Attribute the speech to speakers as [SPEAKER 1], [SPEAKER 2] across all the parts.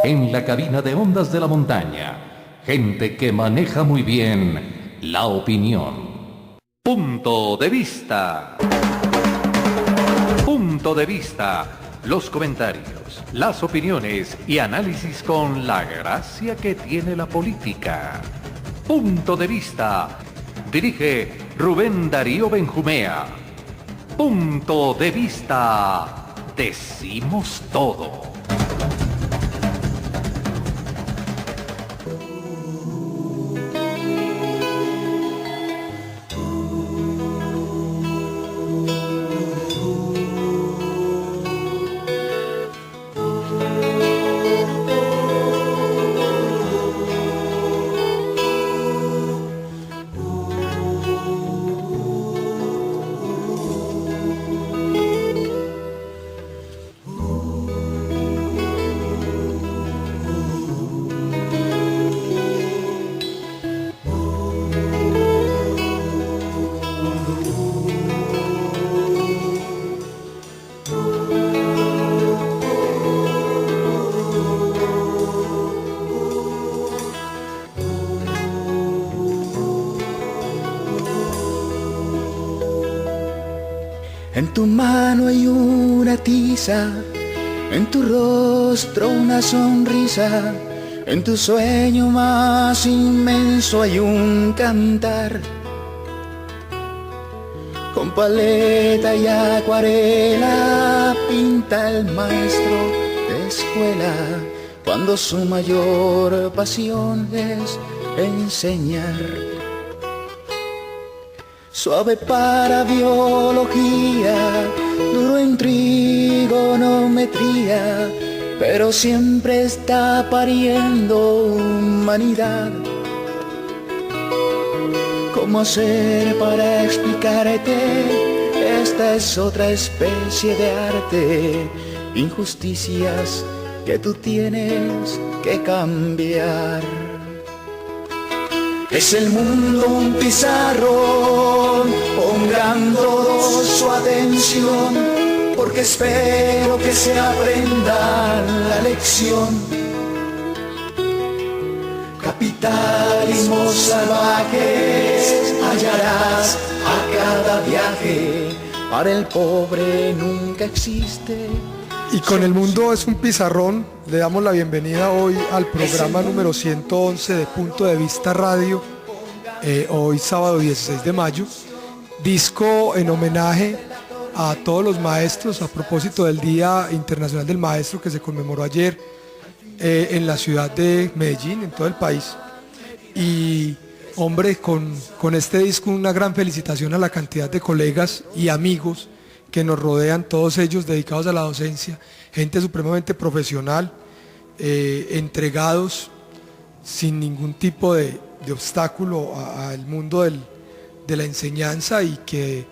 [SPEAKER 1] En la cabina de Ondas de la Montaña, gente que maneja muy bien la opinión. Punto de vista. Punto de vista. Los comentarios, las opiniones y análisis con la gracia que tiene la política. Punto de vista. Dirige Rubén Darío Benjumea. Punto de vista. Decimos todo.
[SPEAKER 2] En tu mano hay una tiza, en tu rostro una sonrisa, en tu sueño más inmenso hay un cantar. Con paleta y acuarela pinta el maestro de escuela, cuando su mayor pasión es enseñar. Suave para biología, duro en trigonometría, pero siempre está pariendo humanidad. ¿Cómo hacer para explicarte? Esta es otra especie de arte, injusticias que tú tienes que cambiar. Es el mundo un pizarrón, pongan todos su atención, porque espero que se aprendan la lección. Capitalismos salvajes hallarás a cada viaje, para el pobre nunca existe.
[SPEAKER 3] Y con el mundo es un pizarrón, le damos la bienvenida hoy al programa número 111 de Punto de Vista Radio, hoy sábado 16 de mayo, disco en homenaje a todos los maestros a propósito del Día Internacional del Maestro que se conmemoró ayer en la ciudad de Medellín, en todo el país. Y hombre, con este disco una gran felicitación a la cantidad de colegas y amigos que nos rodean, todos ellos dedicados a la docencia, gente supremamente profesional, entregados sin ningún tipo de obstáculo al mundo de la enseñanza, y que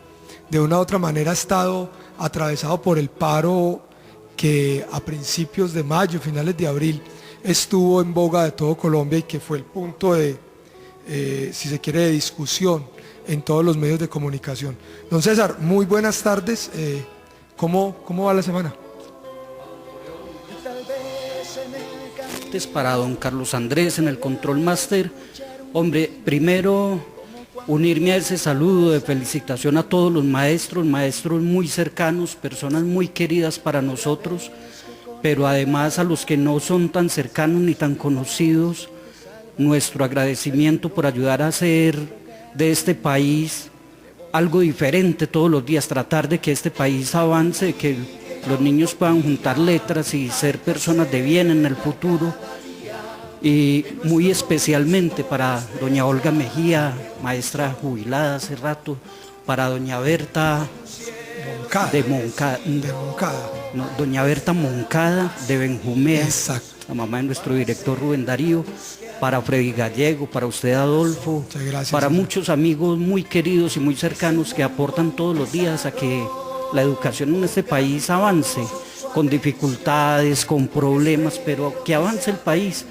[SPEAKER 3] de una u otra manera ha estado atravesado por el paro que a principios de mayo, finales de abril, estuvo en boga de todo Colombia y que fue el punto de, si se quiere, de discusión en todos los medios de comunicación. Don César, muy buenas tardes. ¿Cómo va la semana?
[SPEAKER 4] Para don Carlos Andrés en el Control Master. Hombre, primero unirme a ese saludo de felicitación a todos los maestros muy cercanos, personas muy queridas para nosotros, pero además a los que no son tan cercanos ni tan conocidos, nuestro agradecimiento por ayudar a hacer de este país algo diferente todos los días, tratar de que este país avance, que los niños puedan juntar letras y ser personas de bien en el futuro. Y muy especialmente para doña Olga Mejía, maestra jubilada hace rato, para doña Berta Moncada, no, doña Berta Moncada de Benjumea,
[SPEAKER 3] exacto,
[SPEAKER 4] la mamá de nuestro director Rubén Darío, para Freddy Gallego, para usted Adolfo,
[SPEAKER 3] gracias,
[SPEAKER 4] para
[SPEAKER 3] señor.
[SPEAKER 4] Muchos amigos muy queridos y muy cercanos que aportan todos los días a que la educación en este país avance, con dificultades, con problemas, pero que avance el país,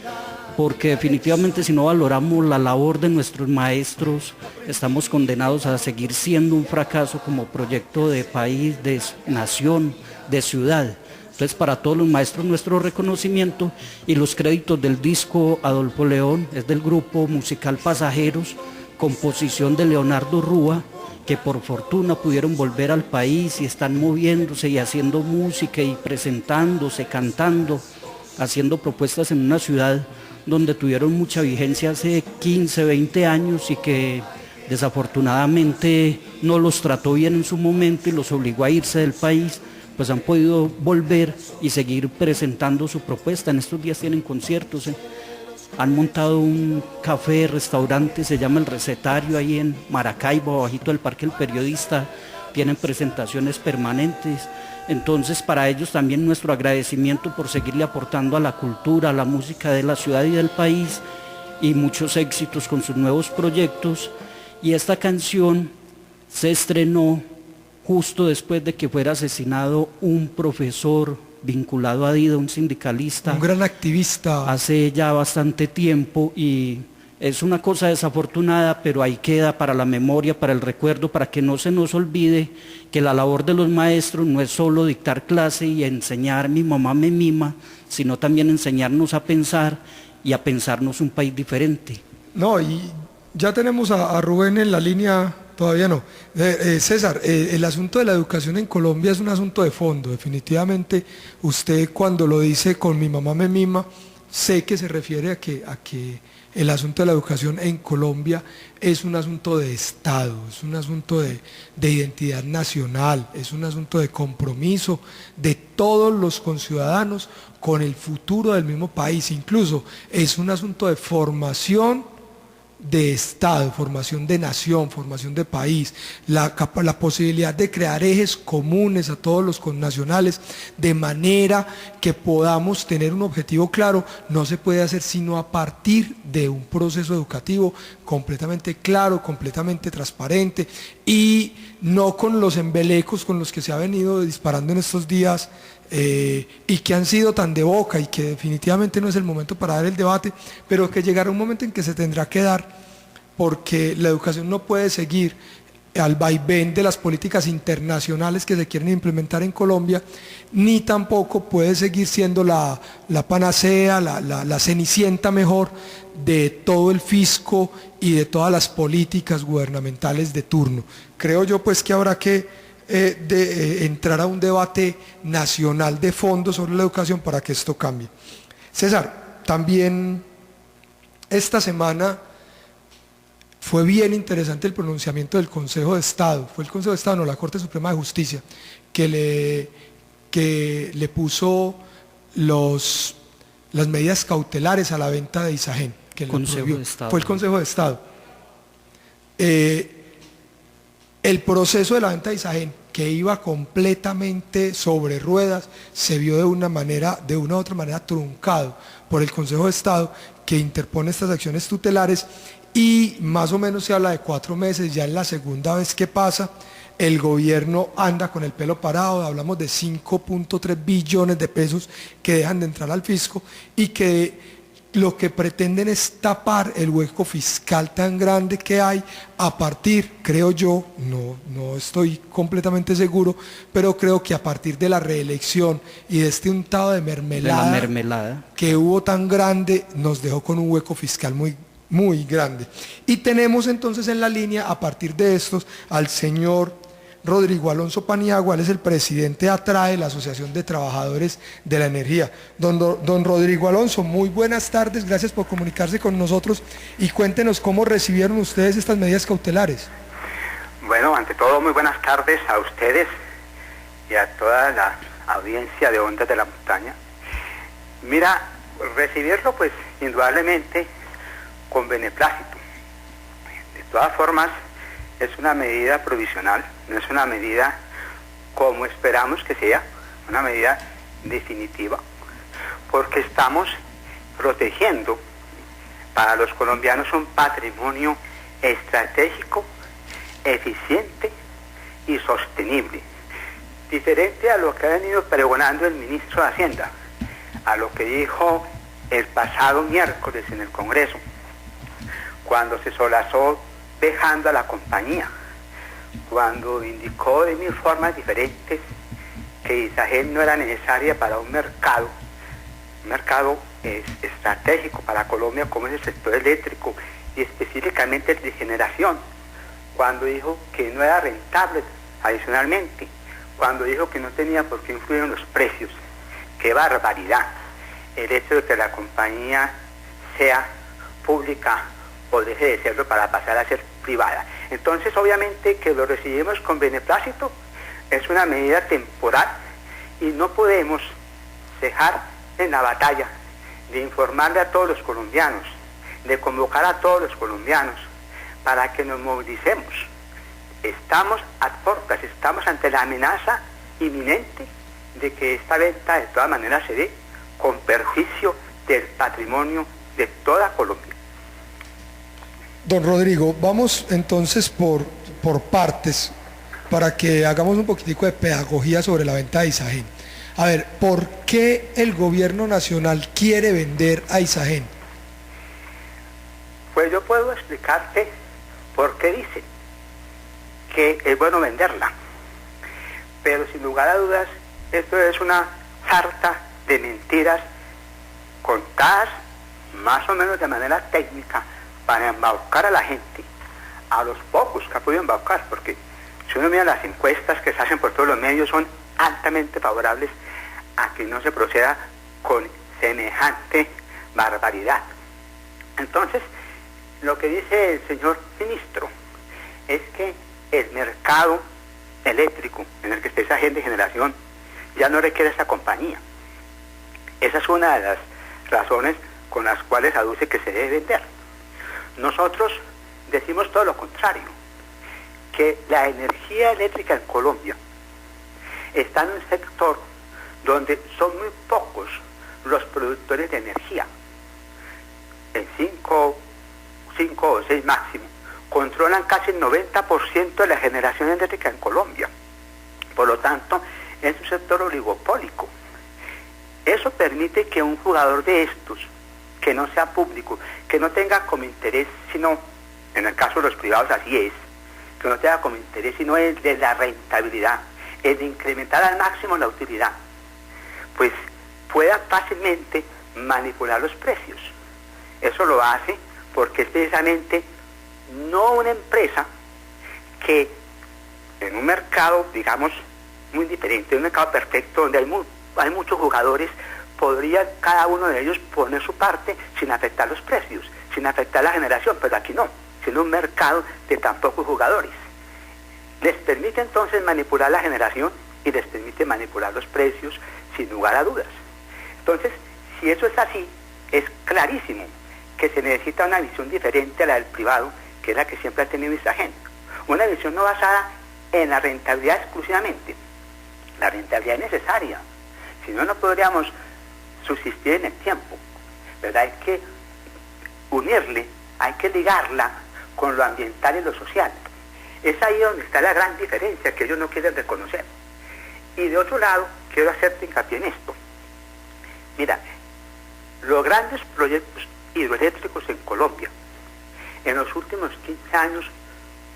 [SPEAKER 4] porque definitivamente si no valoramos la labor de nuestros maestros, estamos condenados a seguir siendo un fracaso como proyecto de país, de nación, de ciudad. Entonces, para todos los maestros, nuestro reconocimiento, y los créditos del disco Adolfo León es del grupo musical Pasajeros, composición de Leonardo Rúa, que por fortuna pudieron volver al país y están moviéndose y haciendo música y presentándose, cantando, haciendo propuestas en una ciudad donde tuvieron mucha vigencia hace 15, 20 años y que desafortunadamente no los trató bien en su momento y los obligó a irse del país. Pues han podido volver y seguir presentando su propuesta. En estos días tienen conciertos, han montado un café, restaurante, se llama El Recetario, ahí en Maracaibo, abajito del Parque El Periodista, tienen presentaciones permanentes. Entonces, para ellos también nuestro agradecimiento por seguirle aportando a la cultura, a la música de la ciudad y del país, y muchos éxitos con sus nuevos proyectos. Y esta canción se estrenó justo después de que fuera asesinado un profesor vinculado a DIDA, un sindicalista.
[SPEAKER 3] Un gran activista.
[SPEAKER 4] Hace ya bastante tiempo, y es una cosa desafortunada, pero ahí queda para la memoria, para el recuerdo, para que no se nos olvide que la labor de los maestros no es solo dictar clase y enseñar mi mamá me mima, sino también enseñarnos a pensar y a pensarnos un país diferente.
[SPEAKER 3] No, y ya tenemos a Rubén en la línea. Todavía no. César, el asunto de la educación en Colombia es un asunto de fondo. Definitivamente usted cuando lo dice con mi mamá me mima, sé que se refiere a que el asunto de la educación en Colombia es un asunto de Estado, es un asunto de identidad nacional, es un asunto de compromiso de todos los conciudadanos con el futuro del mismo país. Incluso es un asunto de formación de Estado, formación de nación, formación de país, la posibilidad de crear ejes comunes a todos los connacionales, de manera que podamos tener un objetivo claro. No se puede hacer sino a partir de un proceso educativo completamente claro, completamente transparente, y no con los embelecos con los que se ha venido disparando en estos días, y que han sido tan de boca, y que definitivamente no es el momento para dar el debate, pero que llegará un momento en que se tendrá que dar, porque la educación no puede seguir al vaivén de las políticas internacionales que se quieren implementar en Colombia, ni tampoco puede seguir siendo la panacea, la cenicienta mejor de todo el fisco y de todas las políticas gubernamentales de turno. Creo yo pues que habrá que entrar a un debate nacional de fondo sobre la educación para que esto cambie. César, también esta semana fue bien interesante el pronunciamiento del Consejo de Estado. Fue el Consejo de Estado, no, la Corte Suprema de Justicia, que le puso las medidas cautelares a la venta de Isagen. Que fue el Consejo de Estado. El proceso de la venta de Isagen, que iba completamente sobre ruedas, se vio de una u otra manera truncado por el Consejo de Estado, que interpone estas acciones tutelares, y más o menos se habla de 4 meses, ya es la segunda vez que pasa. El gobierno anda con el pelo parado, hablamos de 5.3 billones de pesos que dejan de entrar al fisco, y que lo que pretenden es tapar el hueco fiscal tan grande que hay a partir, creo yo, no estoy completamente seguro, pero creo que a partir de la reelección y de este untado de mermelada que hubo tan grande, nos dejó con un hueco fiscal muy, muy grande. Y tenemos entonces en la línea, a partir de estos, al señor Rodrigo Alonso Paniagua. Él es el presidente de ATRAE, la Asociación de Trabajadores de la Energía. Don Rodrigo Alonso, muy buenas tardes, gracias por comunicarse con nosotros, y cuéntenos cómo recibieron ustedes estas medidas cautelares.
[SPEAKER 5] Bueno, ante todo, muy buenas tardes a ustedes y a toda la audiencia de Ondas de la Montaña. Mira, recibirlo pues indudablemente con beneplácito. De todas formas, es una medida provisional, no es una medida como esperamos que sea, una medida definitiva, porque estamos protegiendo para los colombianos un patrimonio estratégico, eficiente y sostenible, diferente a lo que ha venido pregonando el ministro de Hacienda, a lo que dijo el pasado miércoles en el Congreso, cuando se solazó dejando a la compañía, cuando indicó de 1000 formas diferentes que Isagen no era necesaria para un mercado estratégico para Colombia como es el sector eléctrico y específicamente el de generación, cuando dijo que no era rentable adicionalmente, cuando dijo que no tenía por qué influir en los precios. ¡Qué barbaridad! El hecho de que la compañía sea pública o deje de serlo para pasar a ser privada. Entonces, obviamente, que lo recibimos con beneplácito es una medida temporal y no podemos cejar en la batalla de informarle a todos los colombianos, de convocar a todos los colombianos para que nos movilicemos. Estamos ad portas, estamos ante la amenaza inminente de que esta venta de todas maneras se dé con perjuicio del patrimonio de toda Colombia.
[SPEAKER 3] Don Rodrigo, vamos entonces por partes para que hagamos un poquitico de pedagogía sobre la venta de Isagen. A ver, ¿por qué el gobierno nacional quiere vender a Isagen?
[SPEAKER 5] Pues yo puedo explicarte por qué dicen que es bueno venderla, pero sin lugar a dudas esto es una sarta de mentiras contadas más o menos de manera técnica para embaucar a la gente, a los pocos que ha podido embaucar, porque si uno mira las encuestas que se hacen por todos los medios son altamente favorables a que no se proceda con semejante barbaridad. Entonces, lo que dice el señor ministro es que el mercado eléctrico en el que está esa gente de generación ya no requiere esa compañía. Esa es una de las razones con las cuales aduce que se debe vender. Nosotros decimos todo lo contrario, que la energía eléctrica en Colombia está en un sector donde son muy pocos los productores de energía. En 5 o 6 máximo, controlan casi el 90% de la generación eléctrica en Colombia. Por lo tanto, es un sector oligopólico. Eso permite que un jugador de estos, que no sea público, que no tenga como interés, sino, en el caso de los privados así es, que no tenga como interés sino el de la rentabilidad, el de incrementar al máximo la utilidad, pues pueda fácilmente manipular los precios. Eso lo hace porque es precisamente no una empresa que en un mercado, digamos, muy diferente, un mercado perfecto donde hay muchos jugadores, podría cada uno de ellos poner su parte sin afectar los precios, sin afectar la generación, pero aquí no, sino un mercado de tan pocos jugadores. Les permite entonces manipular la generación y les permite manipular los precios sin lugar a dudas. Entonces, si eso es así, es clarísimo que se necesita una visión diferente a la del privado, que es la que siempre ha tenido Isagen. Una visión no basada en la rentabilidad exclusivamente. La rentabilidad es necesaria, si no, no podríamos subsistir en el tiempo, ¿verdad? Hay que unirle, hay que ligarla con lo ambiental y lo social. Es ahí donde está la gran diferencia que ellos no quieren reconocer. Y de otro lado, quiero hacerte hincapié en esto. Mira, los grandes proyectos hidroeléctricos en Colombia, en los últimos 15 años,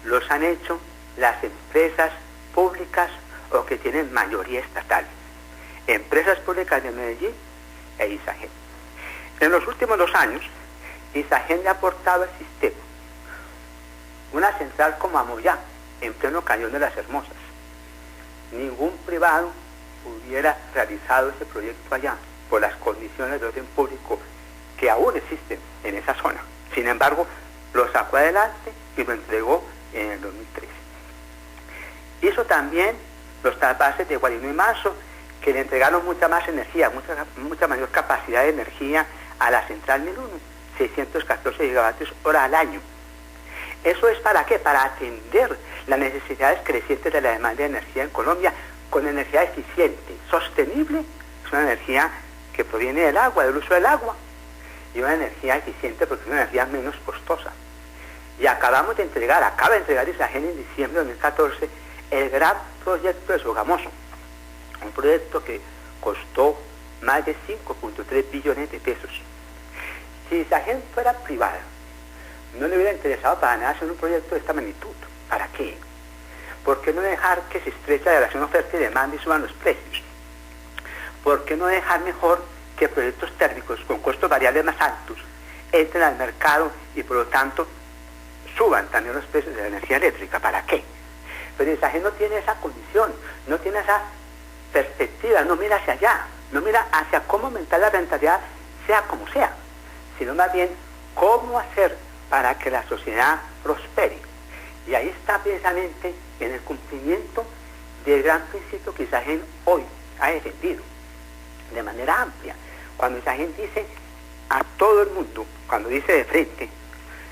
[SPEAKER 5] los han hecho las empresas públicas o que tienen mayoría estatal. Empresas públicas de Medellín e Isagen. En los últimos 2 años, Isagen le ha aportado al sistema una central como Amoyá, en pleno Cañón de las Hermosas. Ningún privado hubiera realizado ese proyecto allá por las condiciones de orden público que aún existen en esa zona. Sin embargo, lo sacó adelante y lo entregó en el 2013. Hizo también los trasvases de Guarino y Mazo, que le entregaron mucha más energía, mucha mayor capacidad de energía a la central 1001, 614 gigavatios hora al año. ¿Eso es para qué? Para atender las necesidades crecientes de la demanda de energía en Colombia con energía eficiente, sostenible. Es una energía que proviene del agua, del uso del agua, y una energía eficiente porque es una energía menos costosa. Y acaba de entregar Isagen en diciembre de 2014 el gran proyecto de Sogamoso, un proyecto que costó más de 5.3 billones de pesos. Si Isagen fuera privada, no le hubiera interesado para nada hacer un proyecto de esta magnitud. ¿Para qué? ¿Por qué no dejar que se estreche la relación oferta y demanda y suban los precios? ¿por qué no dejar mejor que proyectos térmicos con costos variables más altos entren al mercado y por lo tanto suban también los precios de la energía eléctrica? ¿Para qué? Pero ISAGEN no tiene esa condición, no tiene esa perspectiva, no mira hacia allá, no mira hacia cómo aumentar la rentabilidad sea como sea, sino más bien cómo hacer para que la sociedad prospere. Y ahí está precisamente en el cumplimiento del gran principio que ISAGEN hoy ha defendido de manera amplia. Cuando ISAGEN dice a todo el mundo, cuando dice de frente,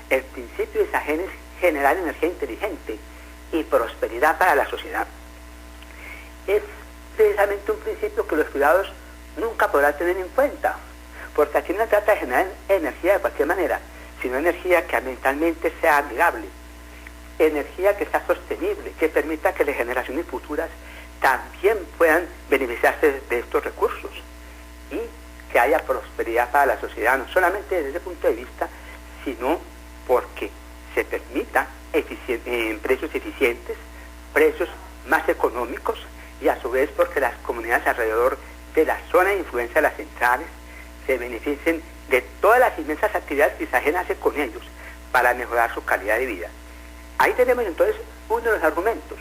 [SPEAKER 5] el principio de ISAGEN es generar energía inteligente y prosperidad para la sociedad, es precisamente un principio que los privados nunca podrán tener en cuenta, porque aquí no se trata de generar energía de cualquier manera, sino energía que ambientalmente sea amigable, energía que sea sostenible, que permita que las generaciones futuras también puedan beneficiarse de estos recursos y que haya prosperidad para la sociedad, no solamente desde ese punto de vista, sino porque se permita precios eficientes, precios más económicos, y a su vez porque las comunidades alrededor de la zona de influencia de las centrales se beneficien de todas las inmensas actividades que ISAGEN hace con ellos para mejorar su calidad de vida. Ahí tenemos entonces uno de los argumentos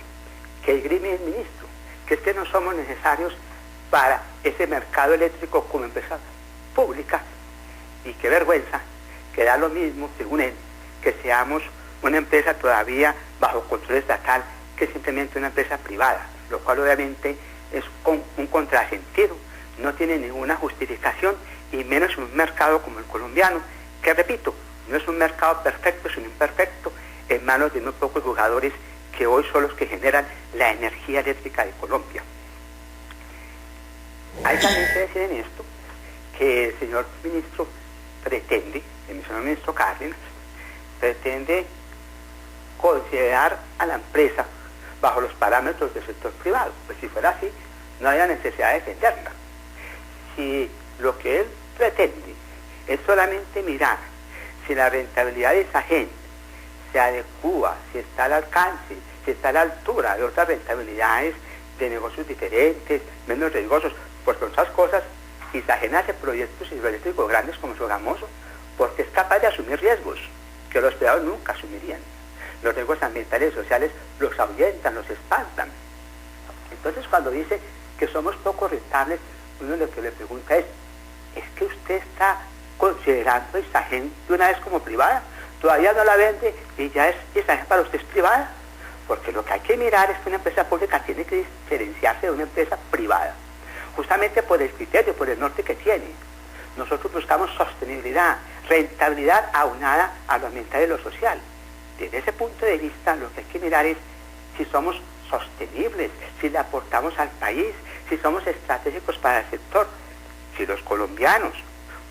[SPEAKER 5] que esgrime el ministro, que es que no somos necesarios para ese mercado eléctrico como empresa pública, y qué vergüenza que da lo mismo, según él, que seamos una empresa todavía bajo control estatal que simplemente una empresa privada, lo cual obviamente es un contrasentido, no tiene ninguna justificación, y menos en un mercado como el colombiano, que repito, no es un mercado perfecto, sino imperfecto, en manos de unos pocos jugadores que hoy son los que generan la energía eléctrica de Colombia. Hay también que decir en esto que el señor ministro pretende, el señor ministro Cárdenas, pretende considerar a la empresa bajo los parámetros del sector privado. Pues si fuera así, no había necesidad de defenderla. Si lo que él pretende es solamente mirar si la rentabilidad de ISAGEN se adecúa, si está al alcance, si está a la altura de otras rentabilidades de negocios diferentes, menos riesgosos, pues con esas cosas ISAGEN hace proyectos hidroeléctricos grandes como Sogamoso, porque es capaz de asumir riesgos que los privados nunca asumirían. Los riesgos ambientales y sociales los ahuyentan, los espantan. Entonces, cuando dice que somos poco rentables, uno lo que le pregunta es que usted está considerando ISAGEN de una vez como privada? Todavía no la vende y ya es ISAGEN para usted es privada, porque lo que hay que mirar es que una empresa pública tiene que diferenciarse de una empresa privada, justamente por el criterio, por el norte que tiene. Nosotros buscamos sostenibilidad, rentabilidad aunada a lo ambiental y lo social. Desde ese punto de vista, lo que hay que mirar es si somos sostenibles, si le aportamos al país, si somos estratégicos para el sector. Si los colombianos,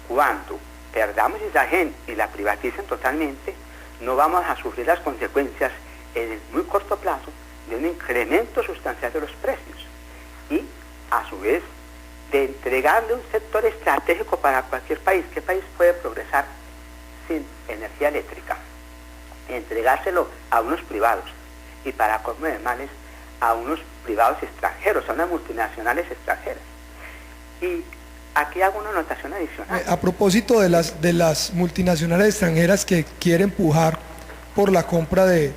[SPEAKER 5] cuando perdamos ISAGEN y la privaticen totalmente, no vamos a sufrir las consecuencias en el muy corto plazo de un incremento sustancial de los precios y, a su vez, de entregarle un sector estratégico para cualquier país. ¿Qué país puede progresar sin energía eléctrica? Entregárselo a unos privados y, para colmo de males, a unos privados extranjeros, a unas multinacionales extranjeras. Y aquí hago una anotación adicional.
[SPEAKER 3] A propósito de las multinacionales extranjeras que quieren empujar por la compra de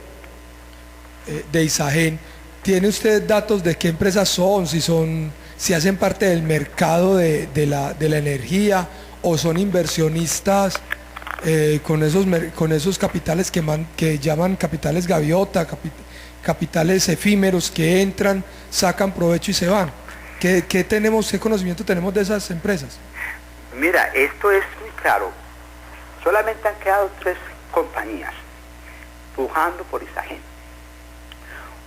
[SPEAKER 3] ISAGEN, ¿tiene usted datos de qué empresas son? Si hacen parte del mercado de la energía o son inversionistas con esos capitales que llaman capitales gaviota, capitales efímeros que entran, sacan provecho y se van. ¿Qué conocimiento tenemos de esas empresas?
[SPEAKER 5] Mira, esto es muy claro. Solamente han quedado 3 compañías pujando por ISAGEN.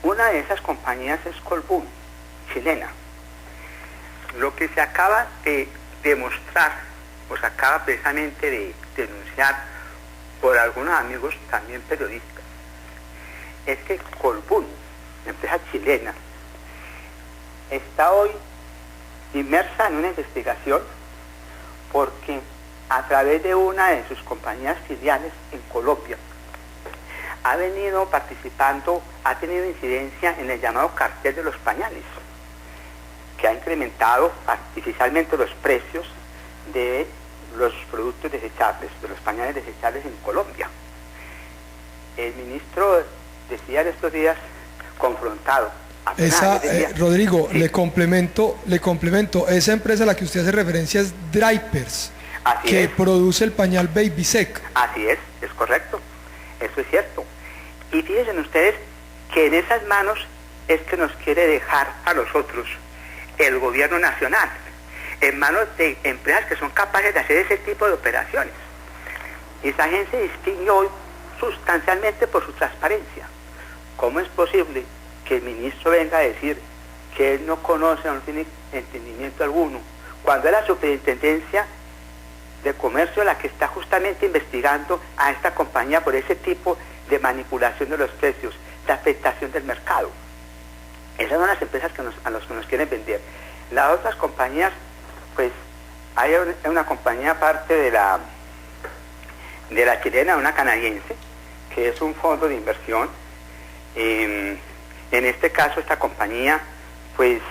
[SPEAKER 5] Una de esas compañías es Colbún, chilena. Lo que se acaba de demostrar, o se acaba precisamente de denunciar por algunos amigos también periodistas, es que Colbún, empresa chilena, está hoy inmersa en una investigación porque a través de una de sus compañías filiales en Colombia ha venido participando, ha tenido incidencia en el llamado cartel de los pañales. que ha incrementado artificialmente los precios de los productos desechables, de los pañales desechables en Colombia. El ministro decía en estos días, confrontado.
[SPEAKER 3] Rodrigo,
[SPEAKER 5] sí.
[SPEAKER 3] le complemento, esa empresa a la que usted hace referencia es Drapers, que produce el pañal Baby Sec.
[SPEAKER 5] Así es correcto, eso es cierto. Y fíjense ustedes que en esas manos es que nos quiere dejar a nosotros el gobierno nacional, en manos de empresas que son capaces de hacer ese tipo de operaciones. Izagen se distingue hoy sustancialmente por su transparencia. ¿Cómo es posible que el ministro venga a decir que él no conoce, no tiene entendimiento alguno, cuando es la Superintendencia de Comercio la que está justamente investigando a esta compañía por ese tipo de manipulación de los precios, de afectación del mercado? Esas son las empresas a las que nos quieren vender. Las otras compañías, pues hay una compañía aparte de la chilena, una canadiense, que es un fondo de inversión. En este caso, esta compañía, pues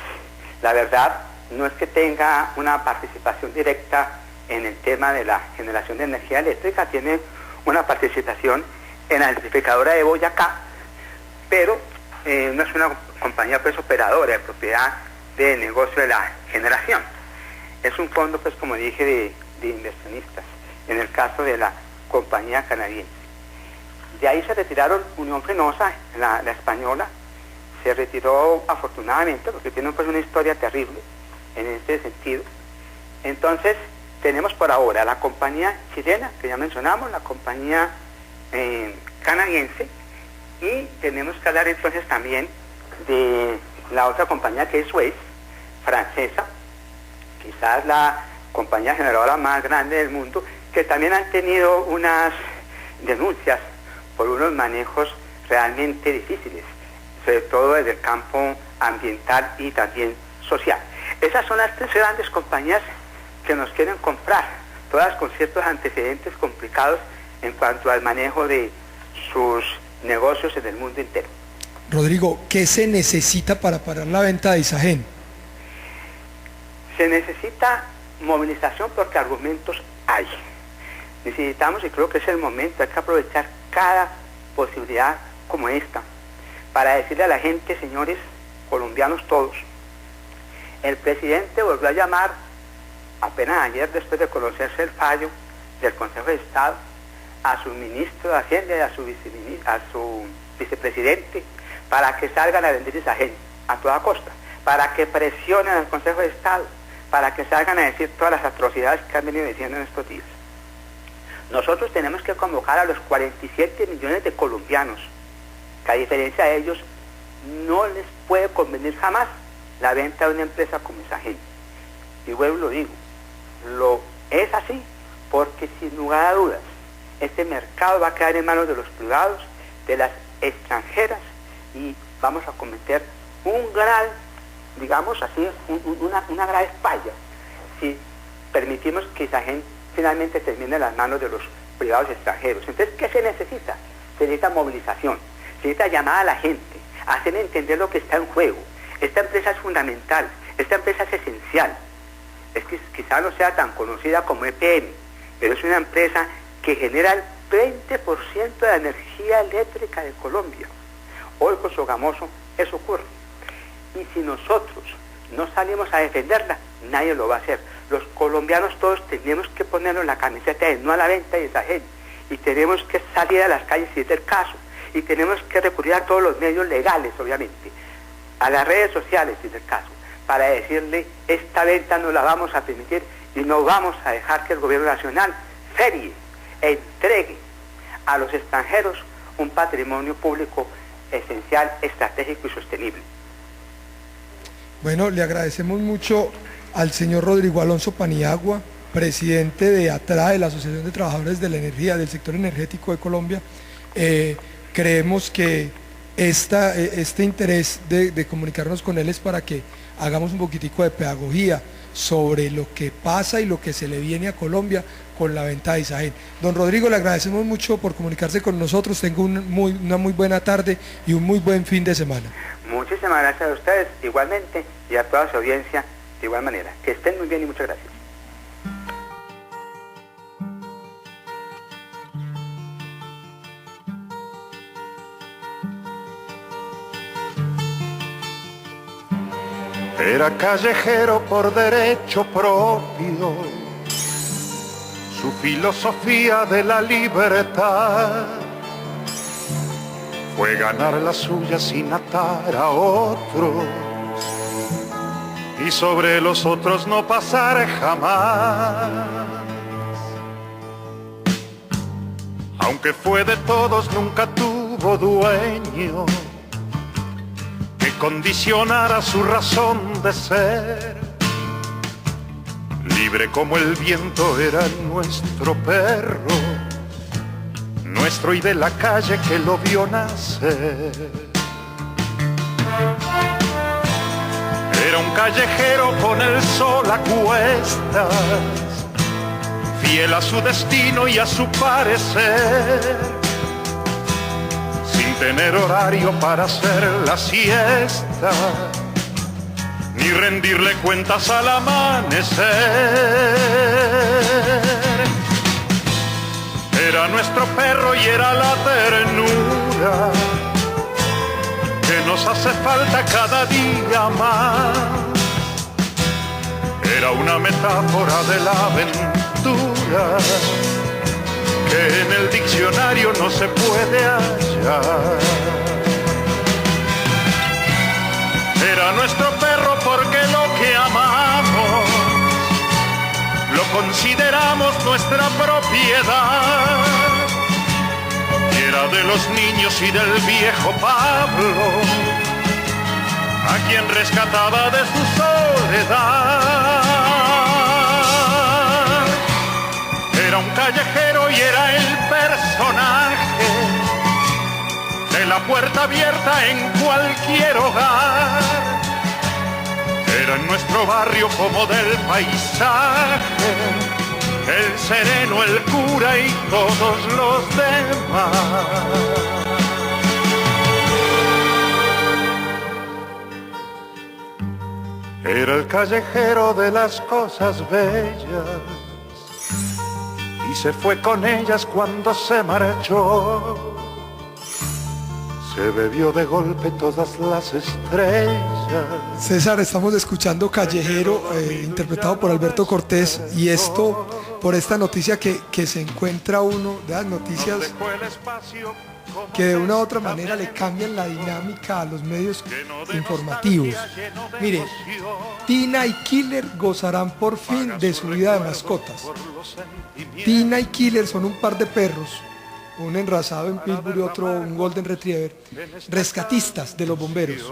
[SPEAKER 5] la verdad no es que tenga una participación directa en el tema de la generación de energía eléctrica, tiene una participación en la electrificadora de Boyacá, pero no es una compañía pues operadora de propiedad de negocio de la generación. Es un fondo, pues como dije, de inversionistas, en el caso de la compañía canadiense. De ahí se retiraron Unión Fenosa, la española, se retiró afortunadamente, porque tiene pues una historia terrible en este sentido. Entonces, tenemos por ahora la compañía chilena, que ya mencionamos, la compañía canadiense, y tenemos que hablar entonces también de la otra compañía que es Suez, francesa, quizás la compañía generadora más grande del mundo, que también han tenido unas denuncias por unos manejos realmente difíciles, sobre todo desde el campo ambiental y también social. Esas son las tres grandes compañías que nos quieren comprar, todas con ciertos antecedentes complicados en cuanto al manejo de sus negocios en el mundo entero.
[SPEAKER 3] Rodrigo, ¿qué se necesita para parar la venta de Izagen?
[SPEAKER 5] Se necesita movilización porque argumentos hay. Necesitamos, y creo que es el momento, hay que aprovechar cada posibilidad como esta para decirle a la gente, señores colombianos todos, el presidente volvió a llamar apenas ayer, después de conocerse el fallo del Consejo de Estado, a su ministro de Hacienda y a su vicepresidente para que salgan a vender Izagen a toda costa, para que presionen al Consejo de Estado, para que salgan a decir todas las atrocidades que han venido diciendo en estos días. Nosotros tenemos que convocar a los 47 millones de colombianos, que a diferencia de ellos, no les puede convenir jamás la venta de una empresa como Izagen. Y vuelvo y lo digo, es así, porque sin lugar a dudas, este mercado va a quedar en manos de los privados, de las extranjeras, y vamos a cometer un gran, digamos así, una grave falla si permitimos que Izagen finalmente termine en las manos de los privados extranjeros. Entonces, ¿qué se necesita? Se necesita movilización, se necesita llamar a la gente, hacer entender lo que está en juego. Esta empresa es fundamental, esta empresa es esencial. Es que quizá no sea tan conocida como EPM, pero es una empresa que genera el 20% de la energía eléctrica de Colombia. Hoy con Sogamoso eso ocurre. Y si nosotros no salimos a defenderla, nadie lo va a hacer. Los colombianos todos tenemos que ponernos la camiseta de no a la venta de Izagen, y tenemos que salir a las calles si es el caso, y tenemos que recurrir a todos los medios legales, obviamente, a las redes sociales si es el caso, para decirle, esta venta no la vamos a permitir y no vamos a dejar que el gobierno nacional ferie e entregue a los extranjeros un patrimonio público esencial, estratégico y sostenible.
[SPEAKER 3] Bueno, le agradecemos mucho al señor Rodrigo Alonso Paniagua, presidente de ATRA, de la Asociación de Trabajadores de la Energía, del sector energético de Colombia. Creemos que este interés de comunicarnos con él es para que hagamos un poquitico de pedagogía sobre lo que pasa y lo que se le viene a Colombia con la venta de Izagen. Don Rodrigo, le agradecemos mucho por comunicarse con nosotros. Tengo una muy buena tarde y un muy buen fin de semana.
[SPEAKER 5] Muchísimas gracias a ustedes. Igualmente, y a toda su audiencia de igual manera. Que estén muy bien y muchas gracias.
[SPEAKER 6] Era callejero por derecho propio, su filosofía de la libertad fue ganar la suya sin atar a otros y sobre los otros no pasar jamás. Aunque fue de todos, nunca tuvo dueño que condicionara su razón de ser. Libre como el viento era nuestro perro, nuestro y de la calle que lo vio nacer. Era un callejero con el sol a cuestas, fiel a su destino y a su parecer, sin tener horario para hacer la siesta, ni rendirle cuentas al amanecer. Era nuestro perro y era la ternura que nos hace falta cada día más. Era una metáfora de la aventura que en el diccionario no se puede hallar. Era nuestro perro porque lo que amamos lo consideramos nuestra propiedad. Y era de los niños y del viejo Pablo, a quien rescataba de su soledad. Era un callejero y era el personaje de la puerta abierta en cualquier hogar. Era en nuestro barrio como del paisaje, el sereno, el cura y todos los demás. Era el callejero de las cosas bellas y se fue con ellas cuando se marchó. Se bebió de golpe todas las estrellas.
[SPEAKER 3] César, estamos escuchando Callejero, interpretado por Alberto Cortés, y esto por esta noticia que se encuentra uno de las noticias que de una u otra manera le cambian la dinámica a los medios informativos. Mire, Tina y Killer gozarán por fin de su vida de mascotas. Tina y Killer son un par de perros, un enrasado en Pitbull y otro un Golden Retriever, rescatistas de los bomberos.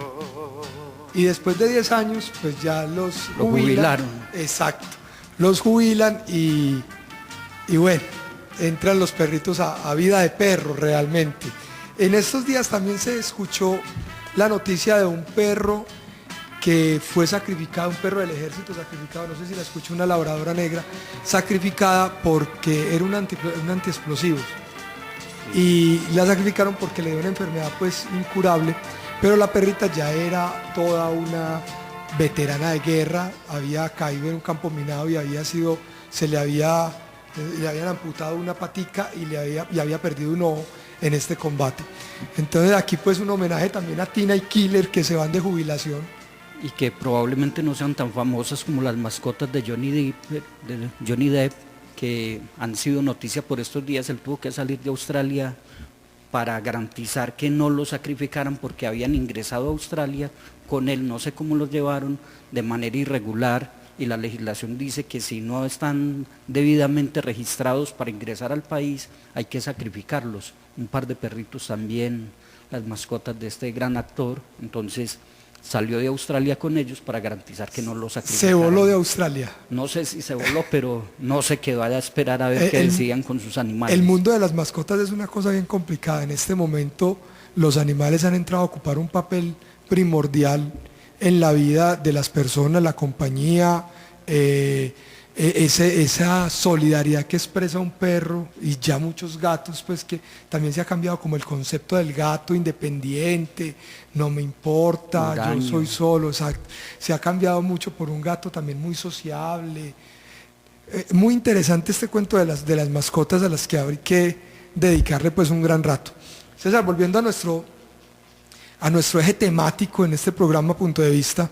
[SPEAKER 3] Y después de 10 años, pues ya los
[SPEAKER 4] jubilaron.
[SPEAKER 3] Exacto, los jubilan y bueno, entran los perritos a vida de perro realmente. En estos días también se escuchó la noticia de un perro que fue sacrificado, un perro del ejército sacrificado, no sé si la escuchó, una labradora negra, sacrificada porque era un antiexplosivos. Y la sacrificaron porque le dio una enfermedad pues incurable, pero la perrita ya era toda una veterana de guerra, había caído en un campo minado y le habían amputado una patica y había perdido un ojo en este combate. Entonces aquí pues un homenaje también a Tina y Killer, que se van de jubilación.
[SPEAKER 4] Y que probablemente no sean tan famosas como las mascotas de Johnny Depp, que han sido noticia por estos días. Él tuvo que salir de Australia para garantizar que no lo sacrificaran porque habían ingresado a Australia con él, no sé cómo los llevaron, de manera irregular, y la legislación dice que si no están debidamente registrados para ingresar al país, hay que sacrificarlos. Un par de perritos también, las mascotas de este gran actor, entonces salió de Australia con ellos para garantizar que no lo sacrificaran.
[SPEAKER 3] Se voló de Australia.
[SPEAKER 4] No sé si se voló, pero no se quedó a esperar a ver qué decían con sus animales.
[SPEAKER 3] El mundo de las mascotas es una cosa bien complicada. En este momento los animales han entrado a ocupar un papel primordial en la vida de las personas, la compañía, esa solidaridad que expresa un perro y ya muchos gatos, pues que también se ha cambiado como el concepto del gato independiente, no me importa,
[SPEAKER 4] Huraño.
[SPEAKER 3] yo soy solo, exacto. Se ha cambiado mucho por un gato también muy sociable. Muy interesante este cuento de las mascotas a las que hay que dedicarle pues un gran rato. César, volviendo a nuestro eje temático en este programa Punto de Vista,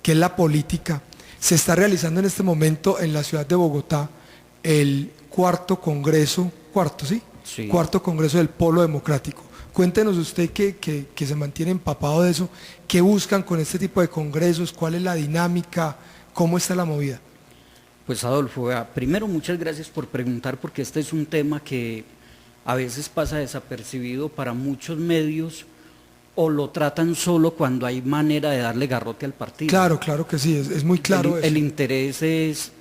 [SPEAKER 3] que es la política, se está realizando en este momento en la ciudad de Bogotá el cuarto congreso del Polo Democrático. Cuéntenos usted que se mantiene empapado de eso, ¿qué buscan con este tipo de congresos? ¿Cuál es la dinámica? ¿Cómo está la movida?
[SPEAKER 4] Pues Adolfo, primero muchas gracias por preguntar, porque este es un tema que a veces pasa desapercibido para muchos medios, o lo tratan solo cuando hay manera de darle garrote al partido.
[SPEAKER 3] Claro, claro que sí, es muy claro eso.
[SPEAKER 4] El interés es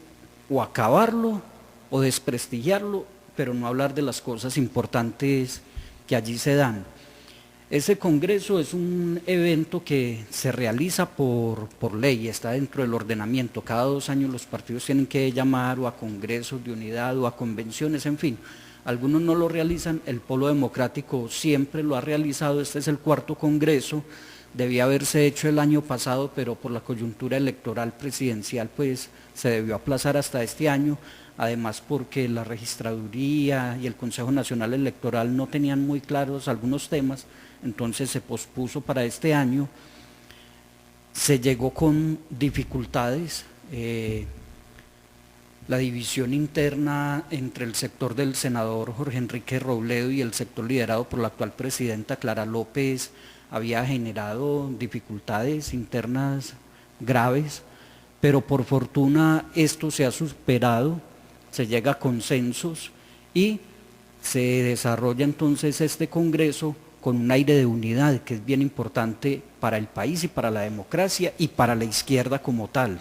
[SPEAKER 4] o acabarlo o desprestigiarlo, pero no hablar de las cosas importantes que allí se dan. Ese congreso es un evento que se realiza por ley, está dentro del ordenamiento. Cada 2 años los partidos tienen que llamar o a congresos de unidad o a convenciones, en fin. Algunos no lo realizan, el Polo Democrático siempre lo ha realizado, este es el 4º congreso, debía haberse hecho el año pasado, pero por la coyuntura electoral presidencial pues se debió aplazar hasta este año, además porque la registraduría y el Consejo Nacional Electoral no tenían muy claros algunos temas, entonces se pospuso para este año. Se llegó con dificultades, la división interna entre el sector del senador Jorge Enrique Robledo y el sector liderado por la actual presidenta Clara López había generado dificultades internas graves, pero por fortuna esto se ha superado, se llega a consensos y se desarrolla entonces este congreso con un aire de unidad que es bien importante para el país y para la democracia y para la izquierda como tal,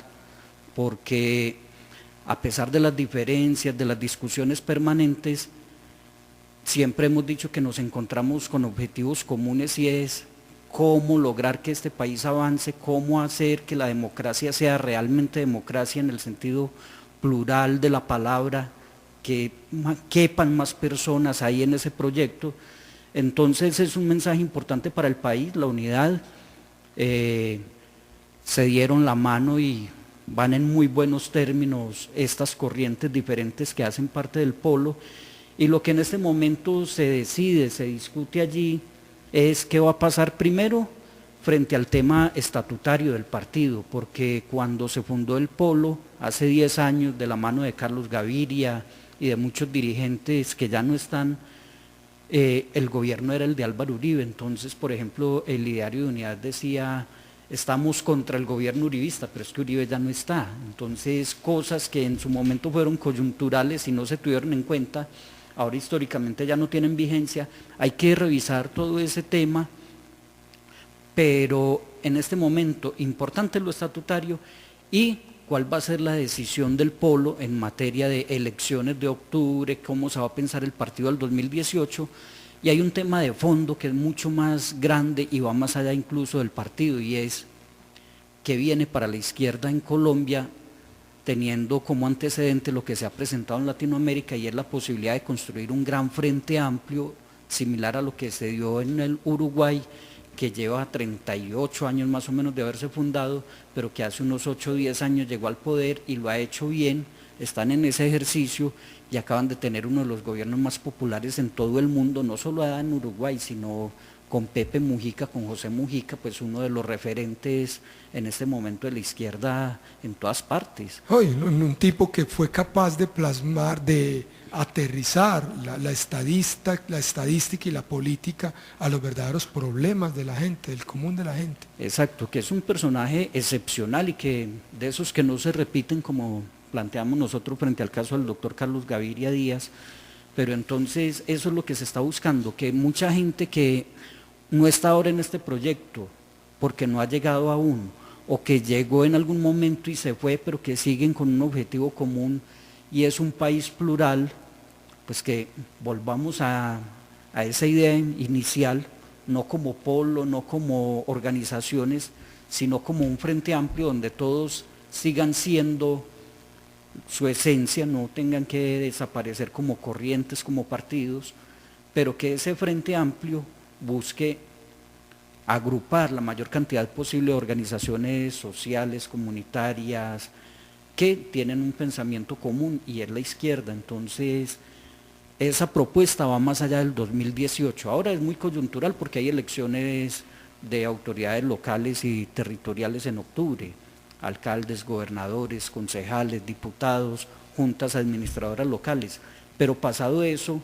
[SPEAKER 4] porque a pesar de las diferencias, de las discusiones permanentes, siempre hemos dicho que nos encontramos con objetivos comunes y es cómo lograr que este país avance, cómo hacer que la democracia sea realmente democracia en el sentido plural de la palabra, que quepan más personas ahí en ese proyecto. Entonces es un mensaje importante para el país, la unidad, se dieron la mano y van en muy buenos términos estas corrientes diferentes que hacen parte del polo, y lo que en este momento se decide, se discute allí, es qué va a pasar primero frente al tema estatutario del partido, porque cuando se fundó el polo, hace 10 años, de la mano de Carlos Gaviria y de muchos dirigentes que ya no están, el gobierno era el de Álvaro Uribe. Entonces, por ejemplo, el ideario de unidad decía: estamos contra el gobierno uribista, pero es que Uribe ya no está. Entonces, cosas que en su momento fueron coyunturales y no se tuvieron en cuenta, ahora históricamente ya no tienen vigencia. Hay que revisar todo ese tema, pero en este momento importante lo estatutario y cuál va a ser la decisión del polo en materia de elecciones de octubre, cómo se va a pensar el partido del 2018. Y hay un tema de fondo que es mucho más grande y va más allá incluso del partido, y es qué viene para la izquierda en Colombia, teniendo como antecedente lo que se ha presentado en Latinoamérica, y es la posibilidad de construir un gran frente amplio, similar a lo que se dio en el Uruguay, que lleva 38 años más o menos de haberse fundado, pero que hace unos 8 o 10 años llegó al poder y lo ha hecho bien, están en ese ejercicio y acaban de tener uno de los gobiernos más populares en todo el mundo, no solo en Uruguay, sino con Pepe Mujica, con José Mujica, pues uno de los referentes en este momento de la izquierda en todas partes.
[SPEAKER 3] Oye, un tipo que fue capaz de plasmar, de aterrizar la estadística y la política a los verdaderos problemas de la gente, del común de la gente.
[SPEAKER 4] Exacto, que es un personaje excepcional y que de esos que no se repiten, como planteamos nosotros frente al caso del doctor Carlos Gaviria Díaz. Pero entonces eso es lo que se está buscando, que mucha gente que no está ahora en este proyecto porque no ha llegado aún, o que llegó en algún momento y se fue, pero que siguen con un objetivo común y es un país plural, pues que volvamos a esa idea inicial, no como polo, no como organizaciones, sino como un frente amplio donde todos sigan siendo su esencia, no tengan que desaparecer como corrientes, como partidos, pero que ese Frente Amplio busque agrupar la mayor cantidad posible de organizaciones sociales, comunitarias, que tienen un pensamiento común y es la izquierda. Entonces, esa propuesta va más allá del 2018. Ahora es muy coyuntural porque hay elecciones de autoridades locales y territoriales en octubre, alcaldes, gobernadores, concejales, diputados, juntas administradoras locales, pero pasado eso,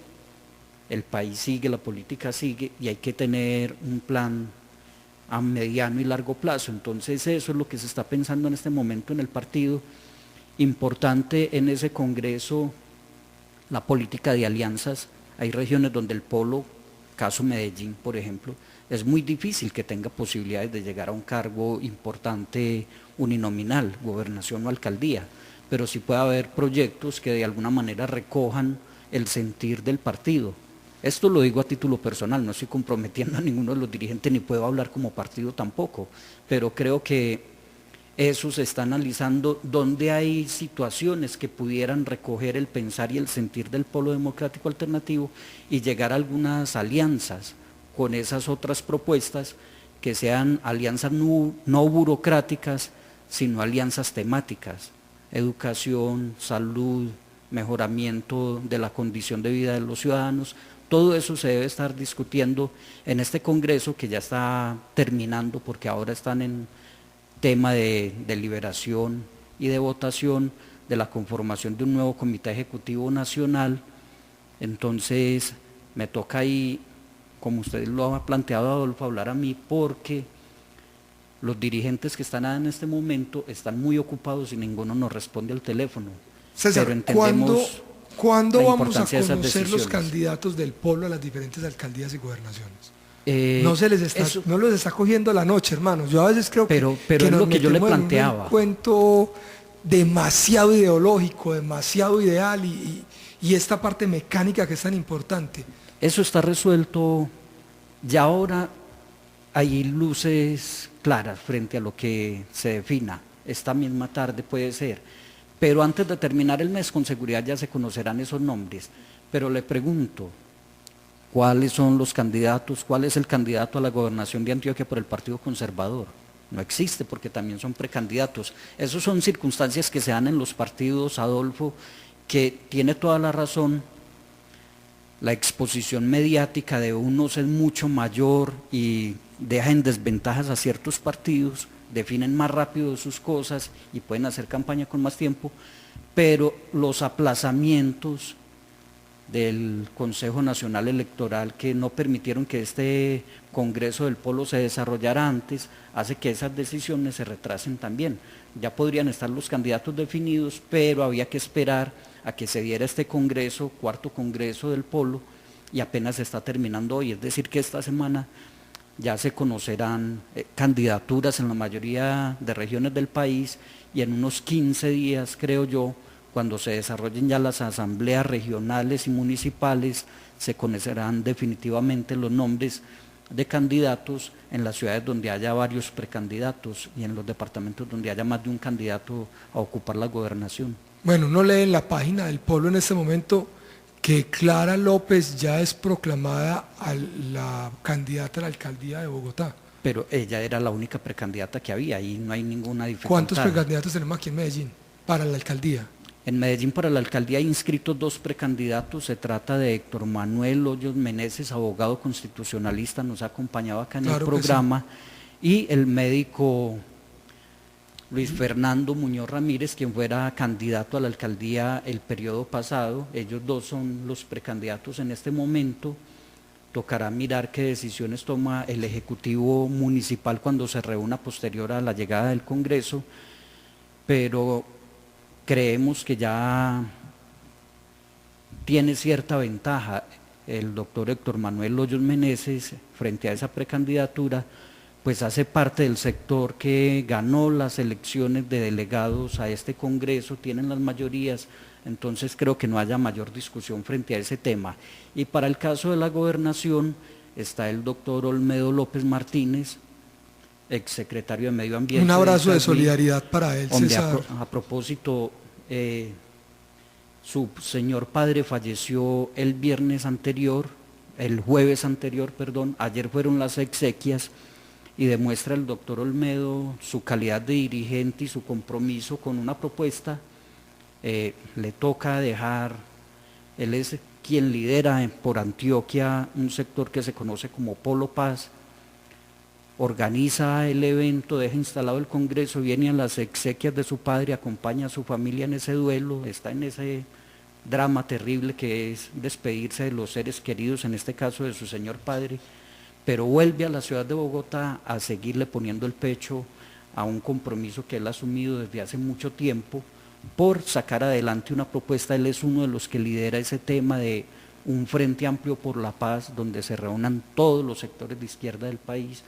[SPEAKER 4] el país sigue, la política sigue y hay que tener un plan a mediano y largo plazo. Entonces eso es lo que se está pensando en este momento en el partido. Importante en ese congreso la política de alianzas. Hay regiones donde el polo, caso Medellín por ejemplo, es muy difícil que tenga posibilidades de llegar a un cargo importante uninominal, gobernación o alcaldía, pero sí puede haber proyectos que de alguna manera recojan el sentir del partido. Esto lo digo a título personal, no estoy comprometiendo a ninguno de los dirigentes ni puedo hablar como partido tampoco, pero creo que eso se está analizando, donde hay situaciones que pudieran recoger el pensar y el sentir del Polo Democrático Alternativo y llegar a algunas alianzas con esas otras propuestas que sean alianzas no burocráticas, sino alianzas temáticas, educación, salud, mejoramiento de la condición de vida de los ciudadanos. Todo eso se debe estar discutiendo en este congreso que ya está terminando porque ahora están en tema de deliberación y de votación de la conformación de un nuevo comité ejecutivo nacional. Entonces me toca ahí, como usted lo ha planteado Adolfo, hablar a mí porque los dirigentes que están en este momento están muy ocupados y ninguno nos responde al teléfono.
[SPEAKER 3] César,
[SPEAKER 4] pero entendemos
[SPEAKER 3] ¿cuándo
[SPEAKER 4] la
[SPEAKER 3] vamos a
[SPEAKER 4] importancia de esas
[SPEAKER 3] conocer los
[SPEAKER 4] decisiones.
[SPEAKER 3] candidatos del polo a las diferentes alcaldías y gobernaciones?
[SPEAKER 4] Eso-
[SPEAKER 3] No los está cogiendo la noche, hermanos. Yo a veces creo
[SPEAKER 4] Pero
[SPEAKER 3] que
[SPEAKER 4] es
[SPEAKER 3] nos
[SPEAKER 4] lo que yo le
[SPEAKER 3] metemos en
[SPEAKER 4] planteaba.
[SPEAKER 3] un cuento demasiado ideológico, demasiado ideal y esta parte mecánica que es tan importante.
[SPEAKER 4] Eso está resuelto. Ya ahora hay luces claras frente a lo que se defina. Esta misma tarde puede ser. Pero antes de terminar el mes, con seguridad ya se conocerán esos nombres. Pero le pregunto, ¿cuáles son los candidatos? ¿Cuál es el candidato a la gobernación de Antioquia por el Partido Conservador? No existe porque también son precandidatos. Esas son circunstancias que se dan en los partidos, Adolfo, que tiene toda la razón. La exposición mediática de unos es mucho mayor y deja en desventajas a ciertos partidos, definen más rápido sus cosas y pueden hacer campaña con más tiempo, pero los aplazamientos del Consejo Nacional Electoral que no permitieron que este Congreso del Polo se desarrollara antes, hace que esas decisiones se retrasen también. Ya podrían estar los candidatos definidos, pero había que esperar a que se diera este Congreso, cuarto Congreso del Polo, y apenas se está terminando hoy, es decir que esta semana ya se conocerán candidaturas en la mayoría de regiones del país y en unos 15 días, creo yo, cuando se desarrollen ya las asambleas regionales y municipales, se conocerán definitivamente los nombres de candidatos en las ciudades donde haya varios precandidatos y en los departamentos donde haya más de un candidato a ocupar la gobernación.
[SPEAKER 3] Bueno, uno lee en la página del Polo en este momento que Clara López ya es proclamada a la candidata a la alcaldía de Bogotá.
[SPEAKER 4] Pero ella era la única precandidata que había, y no hay ninguna dificultad.
[SPEAKER 3] ¿Cuántos precandidatos tenemos aquí en Medellín para la alcaldía?
[SPEAKER 4] En Medellín para la alcaldía hay inscritos 2 precandidatos, se trata de Héctor Manuel Hoyos Meneses, abogado constitucionalista, nos ha acompañado acá en el programa, y el médico Luis Fernando Muñoz Ramírez, quien fuera candidato a la alcaldía el periodo pasado. Ellos 2 son los precandidatos en este momento. Tocará mirar qué decisiones toma el Ejecutivo Municipal cuando se reúna posterior a la llegada del Congreso, pero creemos que ya tiene cierta ventaja el doctor Héctor Manuel Hoyos Meneses frente a esa precandidatura, pues hace parte del sector que ganó las elecciones de delegados a este Congreso, tienen las mayorías, entonces creo que no haya mayor discusión frente a ese tema. Y para el caso de la gobernación está el doctor Olmedo López Martínez, exsecretario de Medio Ambiente.
[SPEAKER 3] Un abrazo de solidaridad para él,
[SPEAKER 4] hombre,
[SPEAKER 3] César.
[SPEAKER 4] a propósito, Su señor padre falleció el jueves anterior, ayer fueron las exequias, y demuestra el doctor Olmedo su calidad de dirigente y su compromiso con una propuesta. Le toca dejar, él es quien lidera por Antioquia un sector que se conoce como Polo Paz, organiza el evento, deja instalado el congreso, viene a las exequias de su padre, acompaña a su familia en ese duelo, está en ese drama terrible que es despedirse de los seres queridos, en este caso de su señor padre, pero vuelve a la ciudad de Bogotá a seguirle poniendo el pecho a un compromiso que él ha asumido desde hace mucho tiempo por sacar adelante una propuesta. Él es uno de los que lidera ese tema de un Frente Amplio por la Paz, donde se reúnan todos los sectores de izquierda del país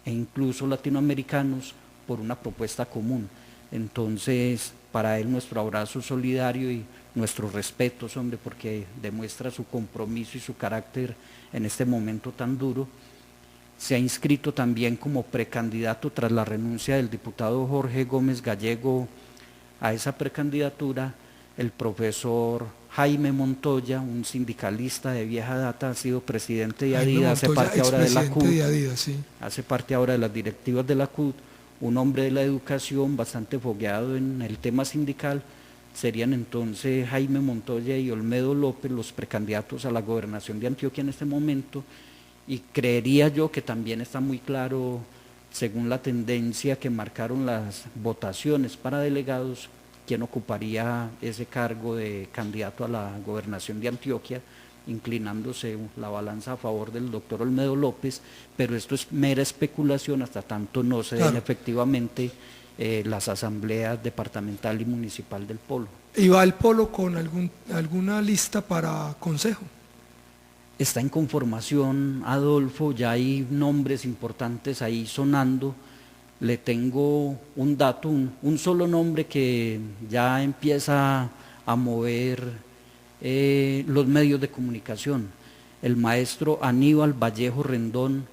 [SPEAKER 4] e incluso latinoamericanos por una propuesta común. Entonces, para él nuestro abrazo solidario y nuestros respetos, hombre, porque demuestra su compromiso y su carácter en este momento tan duro. Se ha inscrito también como precandidato tras la renuncia del diputado Jorge Gómez Gallego a esa precandidatura, el profesor Jaime Montoya, un sindicalista de vieja data, ha sido presidente de ADIDA, hace parte ahora de la CUT, hace parte ahora de las directivas de la CUT, un hombre de la educación bastante fogueado en el tema sindical. Serían entonces Jaime Montoya y Olmedo López los precandidatos a la gobernación de Antioquia en este momento, y creería yo que también está muy claro, según la tendencia que marcaron las votaciones para delegados, quién ocuparía ese cargo de candidato a la gobernación de Antioquia, inclinándose la balanza a favor del doctor Olmedo López, pero esto es mera especulación hasta tanto no se den efectivamente las asambleas departamental y municipal del Polo.
[SPEAKER 3] ¿Y va el Polo con alguna lista para consejo?
[SPEAKER 4] Está en conformación, Adolfo, ya hay nombres importantes ahí sonando. Le tengo un dato, un solo nombre que ya empieza a mover los medios de comunicación. El maestro Aníbal Vallejo Rendón,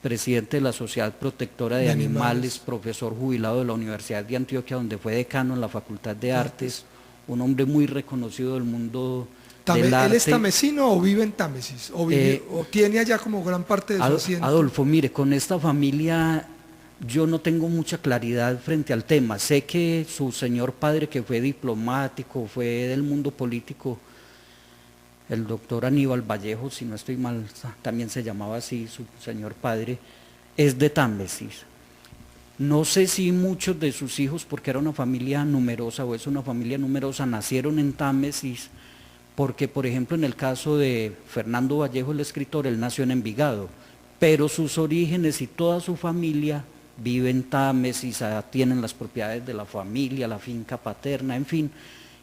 [SPEAKER 4] presidente de la Sociedad Protectora de Animales, profesor jubilado de la Universidad de Antioquia, donde fue decano en la Facultad de Artes, un hombre muy reconocido del mundo del arte.
[SPEAKER 3] ¿Él es tamesino o vive en Támesis? ¿O tiene allá como gran parte de su hacienda?
[SPEAKER 4] Adolfo, mire, con esta familia yo no tengo mucha claridad frente al tema. Sé que su señor padre, que fue diplomático, fue del mundo político, el doctor Aníbal Vallejo, si no estoy mal, también se llamaba así su señor padre, es de Támesis. No sé si muchos de sus hijos, porque era una familia numerosa o es una familia numerosa, nacieron en Támesis, porque por ejemplo en el caso de Fernando Vallejo, el escritor, él nació en Envigado, pero sus orígenes y toda su familia vive en Támesis, tienen las propiedades de la familia, la finca paterna, en fin.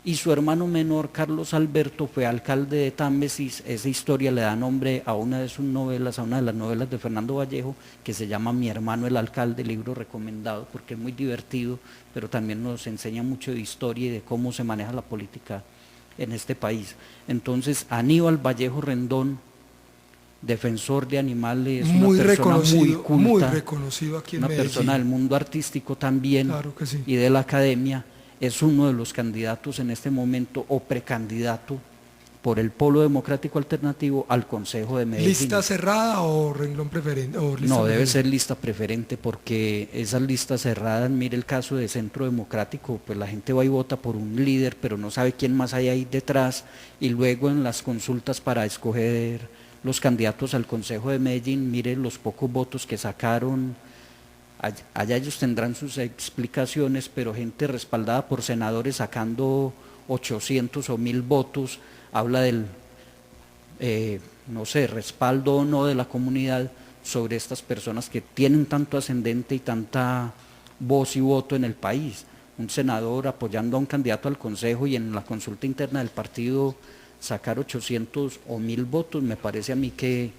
[SPEAKER 4] Y su hermano menor, Carlos Alberto, fue alcalde de Támesis. Esa historia le da nombre a una de sus novelas, a una de las novelas de Fernando Vallejo, que se llama Mi hermano el alcalde, libro recomendado porque es muy divertido, pero también nos enseña mucho de historia y de cómo se maneja la política en este país. Entonces, Aníbal Vallejo Rendón, defensor de animales,
[SPEAKER 3] muy
[SPEAKER 4] una persona muy culta,
[SPEAKER 3] muy reconocido aquí en
[SPEAKER 4] una
[SPEAKER 3] Medellín.
[SPEAKER 4] persona del mundo artístico también,
[SPEAKER 3] claro que sí,
[SPEAKER 4] y de la academia, es uno de los candidatos en este momento o precandidato por el Polo Democrático Alternativo al Consejo de Medellín.
[SPEAKER 3] ¿Lista cerrada o renglón preferente?
[SPEAKER 4] No, debe ser lista preferente, porque esas listas cerradas, mire el caso de Centro Democrático, pues la gente va y vota por un líder, pero no sabe quién más hay ahí detrás, y luego en las consultas para escoger los candidatos al Consejo de Medellín, mire los pocos votos que sacaron. Allá ellos tendrán sus explicaciones, pero gente respaldada por senadores sacando 800 o 1000 votos, habla del, no sé, respaldo o no de la comunidad sobre estas personas que tienen tanto ascendente y tanta voz y voto en el país. Un senador apoyando a un candidato al Consejo y en la consulta interna del partido sacar 800 o 1000 votos, me parece a mí que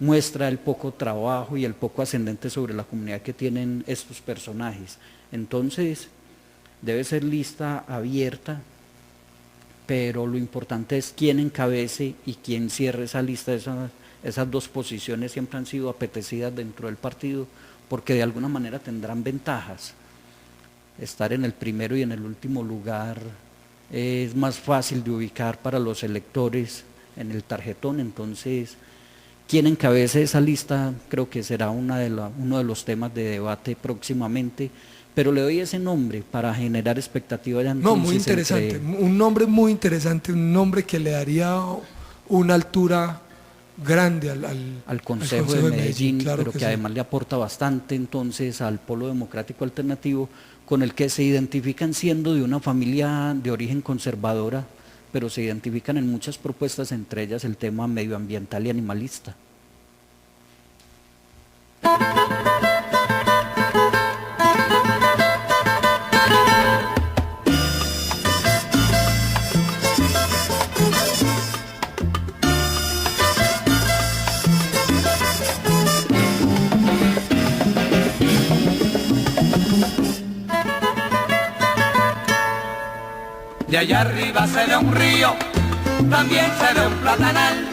[SPEAKER 4] muestra el poco trabajo y el poco ascendente sobre la comunidad que tienen estos personajes. Entonces, debe ser lista abierta, pero lo importante es quién encabece y quién cierre esa lista. Esas dos posiciones siempre han sido apetecidas dentro del partido, porque de alguna manera tendrán ventajas. Estar en el primero y en el último lugar es más fácil de ubicar para los electores en el tarjetón. Entonces, quien encabece esa lista creo que será uno de los temas de debate próximamente, pero le doy ese nombre para generar expectativa.
[SPEAKER 3] No, muy interesante, un nombre muy interesante, un nombre que le daría una altura grande
[SPEAKER 4] al Consejo de Medellín,
[SPEAKER 3] claro,
[SPEAKER 4] pero que además le aporta bastante entonces al Polo Democrático Alternativo, con el que se identifican siendo de una familia de origen conservadora, pero se identifican en muchas propuestas, entre ellas el tema medioambiental y animalista.
[SPEAKER 7] De allá arriba se ve un río, también se ve un platanal.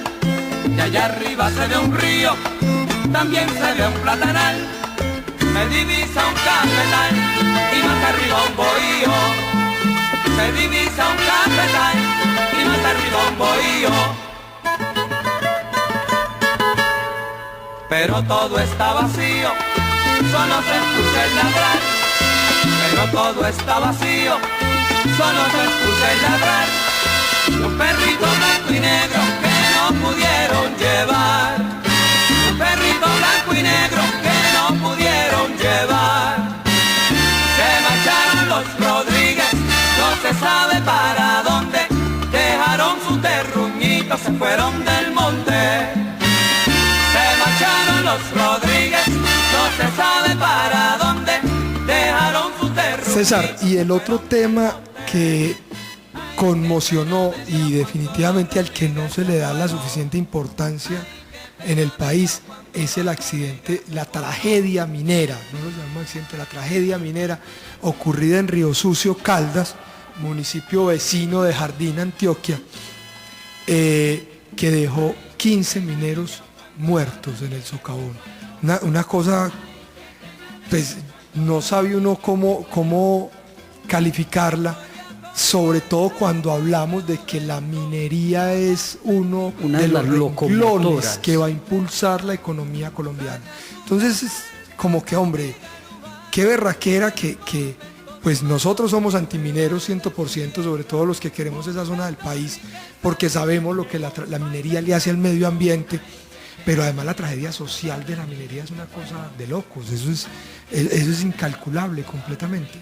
[SPEAKER 7] De allá arriba se ve un río, también se ve un platanal. Se divisa un cafetal y más arriba un bohío. Se divisa un cafetal y más arriba un bohío. Pero todo está vacío, solo se escucha el ladrar. Pero todo está vacío, solo se escucha el ladrar de un perrito blanco y negro que no pudieron llevar. Un perrito blanco y negro que no pudieron llevar. Se marcharon los Rodríguez, no se sabe para dónde. Dejaron su terruñito, se fueron del monte. Se marcharon los Rodríguez, no se sabe para dónde. Dejaron su terruñito.
[SPEAKER 3] César, y el otro tema que conmocionó y definitivamente al que no se le da la suficiente importancia en el país es el accidente, la tragedia minera, no lo llamamos accidente, la tragedia minera ocurrida en Río Sucio, Caldas, municipio vecino de Jardín, Antioquia, que dejó 15 mineros muertos en el socavón. Una cosa, pues no sabe uno cómo calificarla, sobre todo cuando hablamos de que la minería es una de los renglones que va a impulsar la economía colombiana. Entonces es como que, hombre, qué berraquera que pues nosotros somos antimineros 100%, sobre todo los que queremos esa zona del país, porque sabemos lo que la minería le hace al medio ambiente, pero además la tragedia social de la minería es una cosa de locos, eso es incalculable completamente.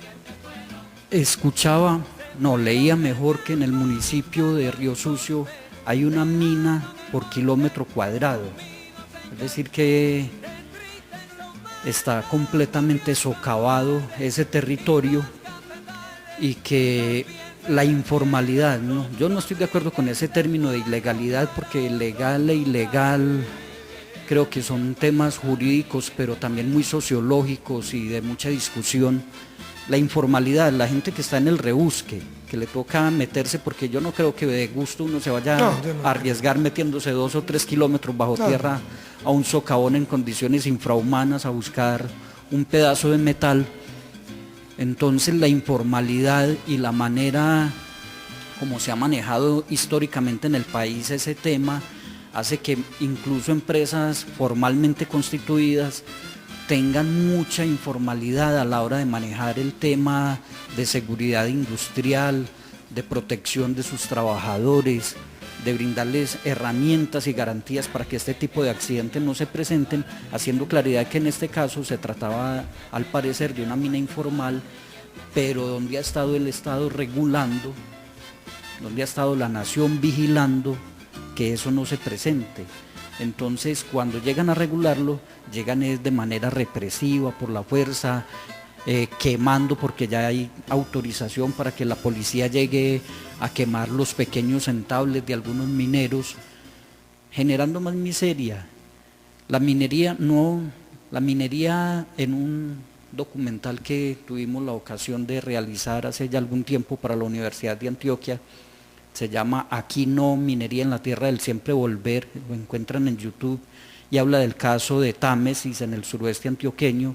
[SPEAKER 4] Leía mejor que en el municipio de Río Sucio hay una mina por kilómetro cuadrado, es decir que está completamente socavado ese territorio y que la informalidad, ¿no? Yo no estoy de acuerdo con ese término de ilegalidad, porque legal e ilegal creo que son temas jurídicos, pero también muy sociológicos y de mucha discusión. La informalidad, la gente que está en el rebusque, que le toca meterse, porque yo no creo que de gusto uno se vaya a arriesgar metiéndose 2 o 3 kilómetros bajo tierra a un socavón en condiciones infrahumanas a buscar un pedazo de metal. Entonces la informalidad y la manera como se ha manejado históricamente en el país ese tema hace que incluso empresas formalmente constituidas tengan mucha informalidad a la hora de manejar el tema de seguridad industrial, de protección de sus trabajadores, de brindarles herramientas y garantías para que este tipo de accidentes no se presenten, haciendo claridad que en este caso se trataba al parecer de una mina informal, pero donde ha estado el Estado regulando, donde ha estado la nación vigilando que eso no se presente. Entonces cuando llegan a regularlo, llegan de manera represiva, por la fuerza, quemando, porque ya hay autorización para que la policía llegue a quemar los pequeños entables de algunos mineros, generando más miseria. La minería en un documental que tuvimos la ocasión de realizar hace ya algún tiempo para la Universidad de Antioquia, se llama Aquí no, minería en la tierra del siempre volver, lo encuentran en YouTube, y habla del caso de Támesis en el suroeste antioqueño.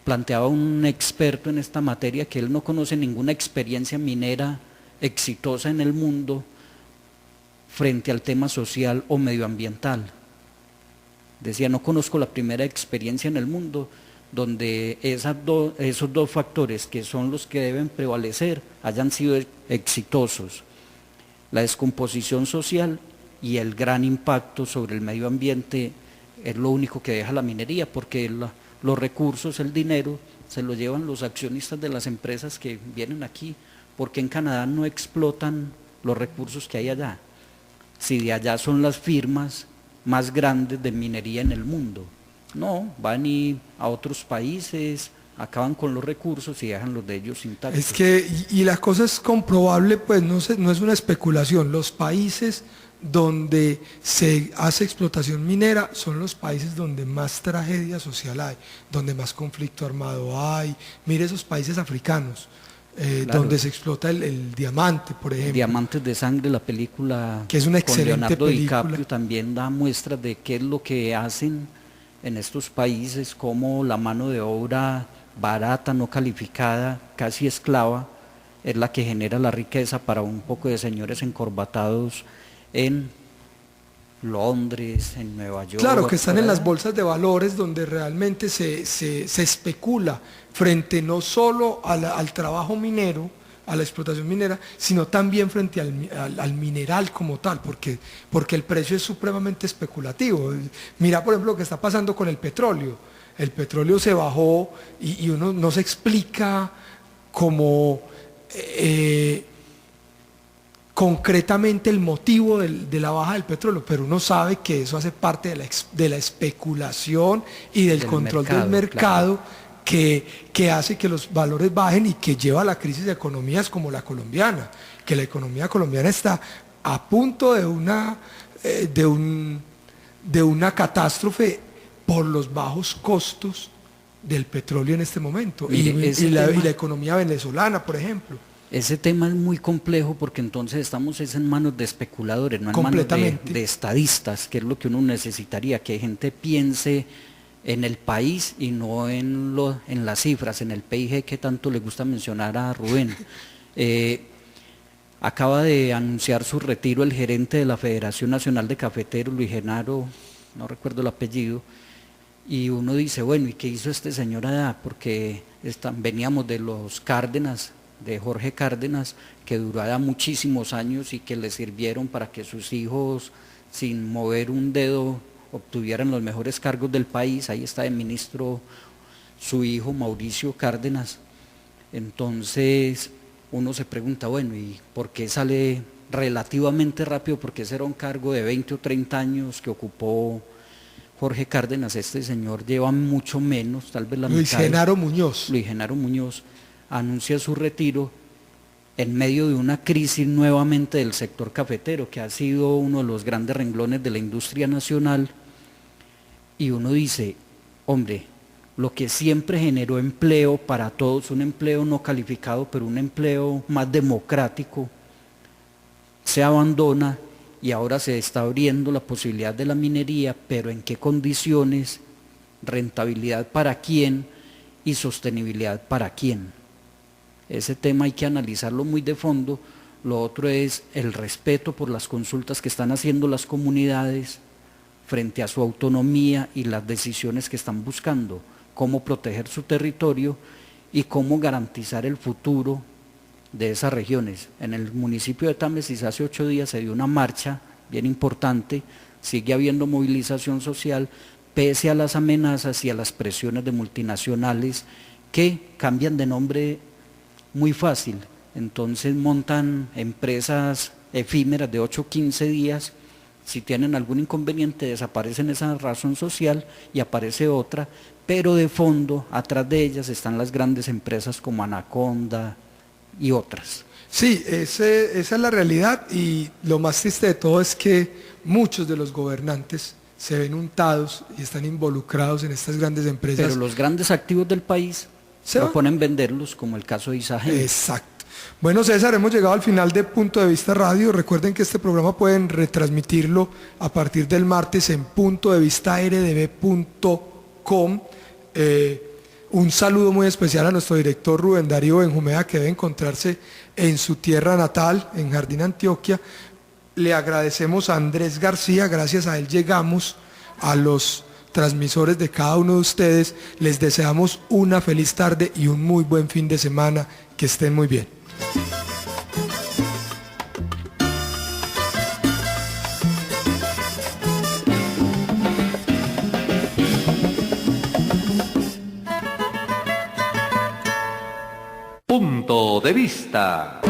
[SPEAKER 4] Planteaba un experto en esta materia que él no conoce ninguna experiencia minera exitosa en el mundo frente al tema social o medioambiental. Decía, no conozco la primera experiencia en el mundo donde esos dos factores que son los que deben prevalecer hayan sido exitosos. La descomposición social y el gran impacto sobre el medio ambiente es lo único que deja la minería, porque los recursos, el dinero, se lo llevan los accionistas de las empresas que vienen aquí, porque en Canadá no explotan los recursos que hay allá, si de allá son las firmas más grandes de minería en el mundo. No, van a otros países, acaban con los recursos y dejan los de ellos intactos.
[SPEAKER 3] Es que, y la cosa es comprobable, pues no es una especulación. Los países donde se hace explotación minera son los países donde más tragedia social hay, donde más conflicto armado hay. Mire esos países africanos, claro, donde se explota el diamante, por ejemplo.
[SPEAKER 4] Diamantes de Sangre, la película
[SPEAKER 3] que es una excelente
[SPEAKER 4] con Leonardo
[SPEAKER 3] película.
[SPEAKER 4] DiCaprio, también da muestras de qué es lo que hacen en estos países, como la mano de obra barata, no calificada, casi esclava, es la que genera la riqueza para un poco de señores encorbatados en Londres, en Nueva York.
[SPEAKER 3] Claro, que están en las bolsas de valores donde realmente se especula frente no solo al trabajo minero, a la explotación minera, sino también frente al mineral como tal, porque el precio es supremamente especulativo. Mira, por ejemplo, lo que está pasando con el petróleo. El petróleo se bajó y uno no se explica cómo concretamente el motivo de la baja del petróleo, pero uno sabe que eso hace parte de la especulación y del control del mercado, claro, que hace que los valores bajen y que lleva a la crisis de economías como la colombiana, que la economía colombiana está a punto de una catástrofe por los bajos costos del petróleo en este momento.
[SPEAKER 4] Mire,
[SPEAKER 3] y la economía venezolana, por ejemplo.
[SPEAKER 4] Ese tema es muy complejo porque entonces estamos en manos de especuladores, no en manos de estadistas, que es lo que uno necesitaría, que gente piense en el país y no en las cifras, en el PIB que tanto le gusta mencionar a Rubén. Acaba de anunciar su retiro el gerente de la Federación Nacional de Cafeteros, Luis Genaro, no recuerdo el apellido, y uno dice, bueno, ¿y qué hizo este señor allá? Porque veníamos de los Cárdenas, de Jorge Cárdenas, que duró allá muchísimos años y que le sirvieron para que sus hijos, sin mover un dedo, obtuvieran los mejores cargos del país. Ahí está de ministro su hijo Mauricio Cárdenas. Entonces uno se pregunta, bueno, ¿y por qué sale relativamente rápido? Porque ese era un cargo de 20 o 30 años que ocupó Jorge Cárdenas. Este señor lleva mucho menos, tal vez la mitad.
[SPEAKER 3] Luis Genaro Muñoz
[SPEAKER 4] anuncia su retiro en medio de una crisis nuevamente del sector cafetero, que ha sido uno de los grandes renglones de la industria nacional, y uno dice, hombre, lo que siempre generó empleo para todos, un empleo no calificado, pero un empleo más democrático, se abandona y ahora se está abriendo la posibilidad de la minería, pero ¿en qué condiciones? Rentabilidad para quién y sostenibilidad para quién. Ese tema hay que analizarlo muy de fondo. Lo otro es el respeto por las consultas que están haciendo las comunidades frente a su autonomía y las decisiones que están buscando, cómo proteger su territorio y cómo garantizar el futuro de esas regiones. En el municipio de Támesis hace 8 días se dio una marcha bien importante, sigue habiendo movilización social, pese a las amenazas y a las presiones de multinacionales que cambian de nombre muy fácil. Entonces montan empresas efímeras de 8 o 15 días, si tienen algún inconveniente desaparecen esa razón social y aparece otra, pero de fondo, atrás de ellas están las grandes empresas como Anaconda y otras.
[SPEAKER 3] Sí, esa es la realidad, y lo más triste de todo es que muchos de los gobernantes se ven untados y están involucrados en estas grandes empresas.
[SPEAKER 4] Pero los grandes activos del país proponen venderlos, como el caso de Isagen.
[SPEAKER 3] Exacto. Bueno, César, hemos llegado al final de Punto de Vista Radio. Recuerden que este programa pueden retransmitirlo a partir del martes en puntodevistardb.com. Un saludo muy especial a nuestro director Rubén Darío Benjumea, que debe encontrarse en su tierra natal, en Jardín Antioquia. Le agradecemos a Andrés García, gracias a él llegamos a los transmisores de cada uno de ustedes. Les deseamos una feliz tarde y un muy buen fin de semana. Que estén muy bien.
[SPEAKER 1] Punto de vista.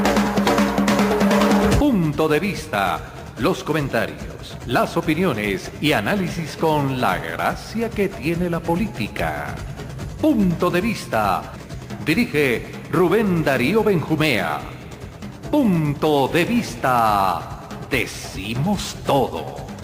[SPEAKER 1] Punto de vista. Los comentarios, las opiniones y análisis con la gracia que tiene la política. Punto de vista. Dirige Rubén Darío Benjumea. Punto de vista. Decimos todo.